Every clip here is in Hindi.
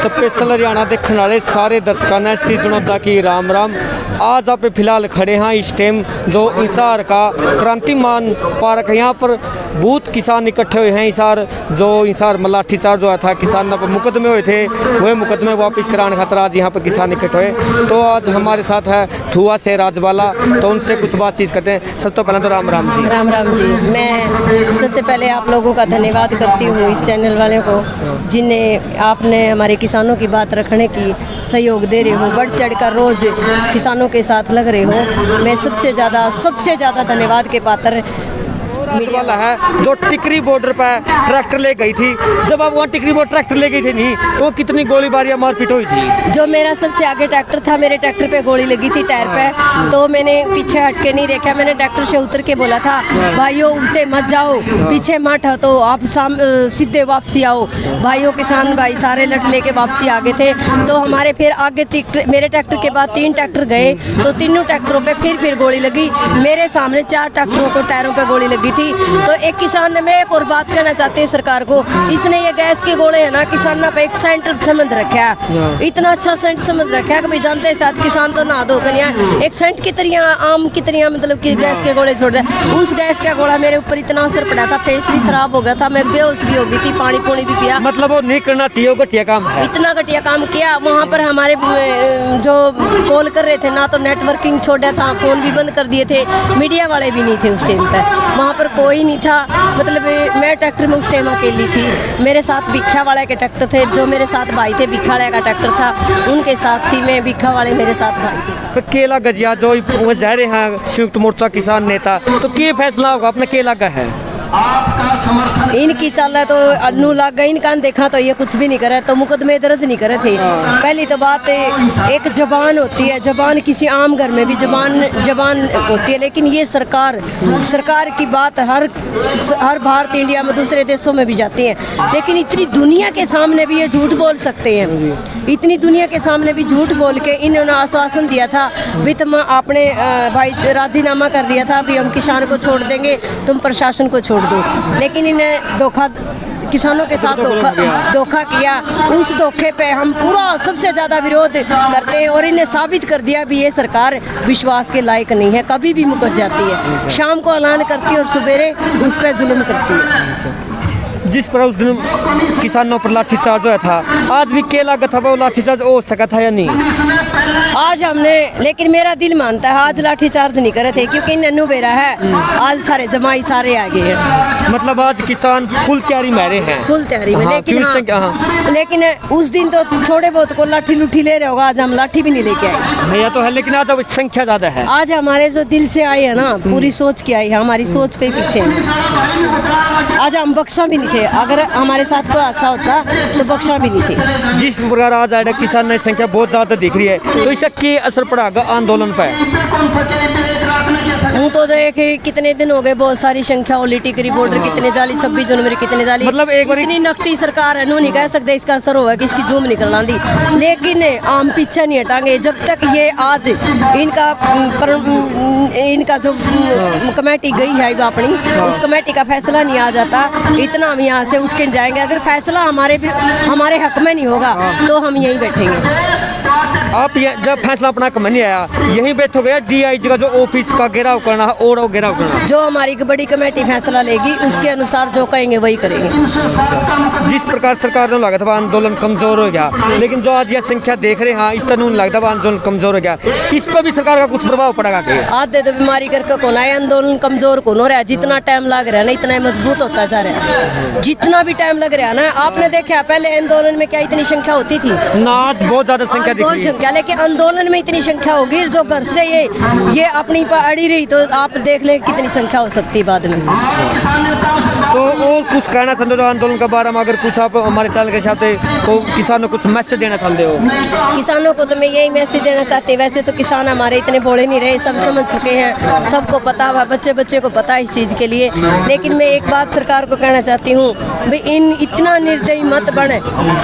स्पेशल हरियाणा देखने वाले सारे दर्शकों ने स्थित जनता की राम राम। आज आप फिलहाल खड़े हैं इस टाइम जो हिसार का क्रांतिमान पार्क है। यहाँ पर बहुत किसान इकट्ठे हुए हैं। जो हिसार में लाठीचार्ज हुआ था, किसान पर मुकदमे हुए थे, वह मुकदमे वापस कराने खातर आज यहाँ पर किसान इकट्ठे हुए। तो आज हमारे साथ है थुआ से राजवाला, तो उनसे कुछ बातचीत करते हैं। सब तो पहले तो राम राम जी। राम राम जी। मैं सबसे पहले आप लोगों का धन्यवाद करती हूँ, इस चैनल वाले को, जिन्हें आपने हमारे किसानों की बात रखने की सहयोग दे रहे हो, बढ़ चढ़ कर रोज़ किसानों के साथ लग रहे हो। मैं सबसे ज़्यादा धन्यवाद के पात्र वाला है जो टिकरी बॉर्डर पर ट्रैक्टर ले गई थी। जब आप वहाँ टिकरी बॉर्डर ट्रैक्टर ले गई थी नहीं, तो कितनी गोलीबारी या मारपीट हुई थी? जो मेरा सबसे आगे ट्रैक्टर था, मेरे ट्रैक्टर पे गोली लगी थी टायर पे। तो मैंने पीछे हट के नहीं देखा, मैंने ट्रैक्टर से उतर के बोला था, भाइयों उल्टे मत जाओ, पीछे मत हटो, आप सीधे वापसी आओ। भाइयों किसान भाई सारे लट लेके वापसी आ गए थे। तो हमारे फिर आगे मेरे ट्रैक्टर के बाद 3 ट्रैक्टर गए, तो तीनों ट्रैक्टरों पे फिर गोली लगी। मेरे सामने 4 ट्रैक्टरों को टायरों पे गोली लगी थी। तो एक किसान ने, मैं एक और बात कहना चाहती हूँ सरकार को, इसने ये गैस के गोले है ना किसानों पे एक सेंट समझ रखा है, इतना अच्छा सेंट समझ रखा है कि भाई जानते हैं साथ किसान तो नहा धो कर एक सेंट की तरह आम की तरह मतलब कि गैस के गोले छोड़ दे। उस गैस का गोला मेरे ऊपर इतना असर पड़ा था, फेस भी खराब हो गया था, मैं बेहोश भी हो गई थी, पानी भी पिया। मतलब वो नहीं करना चाहिए, वो घटिया काम है। इतना घटिया काम किया। वहाँ पर हमारे जो कॉल कर रहे थे ना, तो नेटवर्किंग छोड़ा था, फोन भी बंद कर दिए थे, मीडिया वाले भी नहीं थे उस टाइम पर, वहाँ पर कोई नहीं था। मतलब मैं ट्रैक्टर में उस टाइम अकेली थी। मेरे साथ भिखा वाले के ट्रैक्टर थे, जो मेरे साथ भाई थे, भिखा वाले का ट्रैक्टर था, उनके साथ थी मैं, भिखा वाले मेरे साथ भाई थे। केला गजिया जो जा रहे हैं संयुक्त मोर्चा किसान नेता, तो क्या फैसला होगा अपना केला का है? इनकी चाल है तो अन्नू लाग गई, इनका देखा तो ये कुछ भी नहीं करे, तो मुकदमे दर्ज नहीं करे थे। पहली तो बात एक जबान होती है, जबान किसी आम घर में भी जबान होती है, लेकिन ये सरकार की बात हर भारत इंडिया में दूसरे देशों में भी जाती है, लेकिन इतनी दुनिया के सामने भी ये झूठ बोल सकते हैं। इतनी दुनिया के सामने भी झूठ बोल के इन्होंने आश्वासन दिया था, भी तुम आपने भाई राजीनामा कर दिया था, भी हम किसान को छोड़ देंगे, तुम प्रशासन को छोड़ दो, लेकिन इन्हें किसानों के साथ धोखा किया। उस धोखे पे हम पूरा सबसे ज़्यादा विरोध करते हैं, और इन्हें साबित कर दिया भी ये सरकार विश्वास के लायक नहीं है, कभी भी मुकर जाती है, शाम को ऐलान करती है और सवेरे उस पर जुल्म करती है। जिस पर उस दिन किसानों पर लाठीचार्ज हुआ था, आज भी केला का था वो लाठीचार्ज हो सका था या नहीं? आज हमने, लेकिन मेरा दिल मानता है आज लाठीचार्ज नहीं करे थे, क्योंकि नन्नू बेरा है, आज थारे जमाई सारे आ गए हैं। मतलब आज किसान फुल तैयारी में रहे हैं, फुल तैयारी में। लेकिन उस दिन तो थोड़े बहुत को लाठी लुठी ले रहे होगा, आज हम लाठी भी नहीं लेके आए भैया तो है, लेकिन आज संख्या ज्यादा है। आज हमारे जो दिल से आए है ना, पूरी सोच के आई है, हमारी सोच पे पीछे है। आज हम बख्शा भी नहीं थे, अगर हमारे साथ कोई ऐसा होता तो बख्शा भी नहीं थे। जिस प्रकार आज आए किसान की संख्या बहुत ज्यादा दिख रही है, तो इसका क्या असर पड़ेगा आंदोलन पर? हूँ तो देख कितने दिन हो गए, बहुत सारी संख्या होली, टिकरी बॉर्डर कितने जाली, 26 जनवरी कितने जाली, मतलब एक बार इतनी नकटी सरकार है, नू नहीं कह सकते इसका असर होगा कि इसकी जूम निकल आंदी, लेकिन हम पीछे नहीं हटाएंगे जब तक ये आज इनका जो कमेटी गई है अपनी, उस कमेटी का फैसला नहीं आ जाता, इतना हम यहाँ से उठ के जाएंगे। अगर फैसला हमारे हक में नहीं होगा तो हम यहीं बैठेंगे। आप जब फैसला अपना कम नहीं आया, यहीं बैठोगे? DIG का जो ऑफिस का घेराव करना है और घेराव करना, जो हमारी बड़ी कमेटी फैसला लेगी उसके अनुसार जो कहेंगे वही करेंगे। जिस प्रकार सरकार ने लगा था आंदोलन कमजोर हो गया, लेकिन जो आज यह संख्या देख रहे हैं, इस तरह लगता है आंदोलन कमजोर हो गया, इस पर भी सरकार का कुछ प्रभाव पड़ेगा? आधे तो बीमारी करके कौन है, आंदोलन कमजोर कौन हो रहा है, जितना टाइम लग रहा है ना इतना मजबूत होता जा रहा है, जितना भी टाइम लग रहा है ना। आपने देखा पहले आंदोलन में क्या इतनी संख्या होती थी ना, बहुत ज्यादा संख्या, लेकिन आंदोलन में इतनी संख्या होगी, जो घर से ये अपनी पर अड़ी रही, तो आप देख लें कितनी संख्या हो सकती है बाद में। तो और कुछ कहना चाहते हो आंदोलन के बारे में? अगर कुछ आप हमारे चैनल के साथ तो किसानों को कुछ मैसेज देना चाहते हो? किसानों को तो मैं यही मैसेज देना चाहती हूँ, वैसे तो किसान हमारे इतने भोले नहीं रहे, सब समझ चुके हैं, सबको पता हुआ, बच्चे को पता है इस चीज़ के लिए, लेकिन मैं एक बात सरकार को कहना चाहती हूँ, भाई इतना निर्दयी मत बने,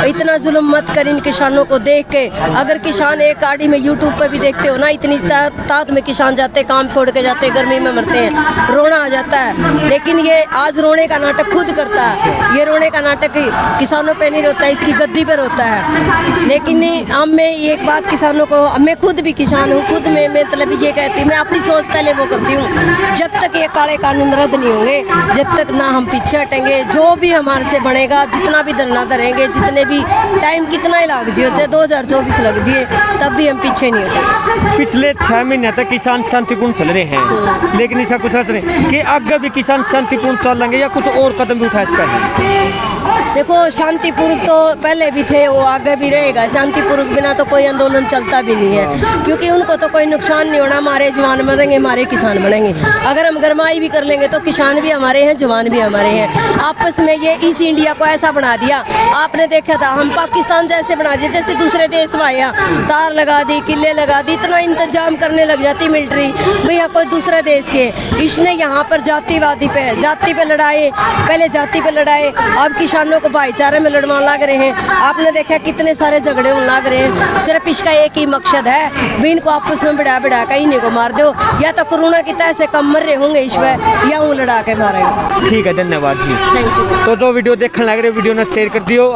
इतना जुल्म मत कर इन किसानों को देख के। अगर किसान एक गाड़ी में यूट्यूब पर भी देखते हो ना, इतनी तात में किसान जाते, काम छोड़ के जाते, गर्मी में मरते हैं, रोना आ जाता है, लेकिन ये आज रोने का नाटक खुद करता है। ये रोने का नाटक किसानों पे नहीं रोता है, इसकी गद्दी पर होता है। लेकिन अब मैं एक बात किसानों को, मैं खुद भी किसान हूँ, खुद में मतलब ये कहती, मैं अपनी सोच पहले वो करती हूँ, जब तक ये काले कानून रद्द नहीं होंगे, जब तक ना हम पीछे हटेंगे, जो भी हमारे से बनेगा, जितना भी धरना धरेंगे, जितने भी टाइम कितना ही लग जाए, चाहे 2024 लग जाए, तब भी हम पीछे नहीं हटेंगे। पिछले 6 महीने तक किसान शांतिपूर्ण चल रहे हैं, लेकिन इसका कुछ असर है कि आगे भी किसान शांतिपूर्ण चलेंगे या कुछ और कदम भी उठा सकते हैं? देखो, शांतिपूर्वक तो पहले भी थे, वो आगे भी रहेगा। शांतिपूर्वक बिना तो कोई आंदोलन चलता भी नहीं है, क्योंकि उनको तो कोई नुकसान नहीं होना। हमारे जवान मरेंगे, हमारे किसान बनेंगे। अगर हम गरमाई भी कर लेंगे तो किसान भी हमारे हैं, जवान भी हमारे हैं। आपस में ये इस इंडिया को ऐसा बना दिया, आपने देखा था, हम पाकिस्तान जैसे बना दिया, जैसे दूसरे देश में आया, तार लगा दी, किले लगा दी, इतना इंतजाम करने लग जाती मिलिट्री, भैया कोई दूसरा देश के। इसने यहाँ पर जाति पे लड़ाए, पहले जाति पे लड़ाए, अब किसानों को भाईचारे में लड़वाने लग रहे हैं। आपने देखा कितने सारे झगड़े होने लग रहे हैं। सिर्फ इसका एक ही मकसद है, भी इनको आपस में बढ़ा कर इन्हीं को मार दो, या तो कोरोना की तरह से कम मर रहे होंगे इस पर, या वो लड़ा के मारेंगे। ठीक है, धन्यवाद जी। Thank you. तो जो वीडियो देखने लग रहे वीडियो ने शेयर कर दियो।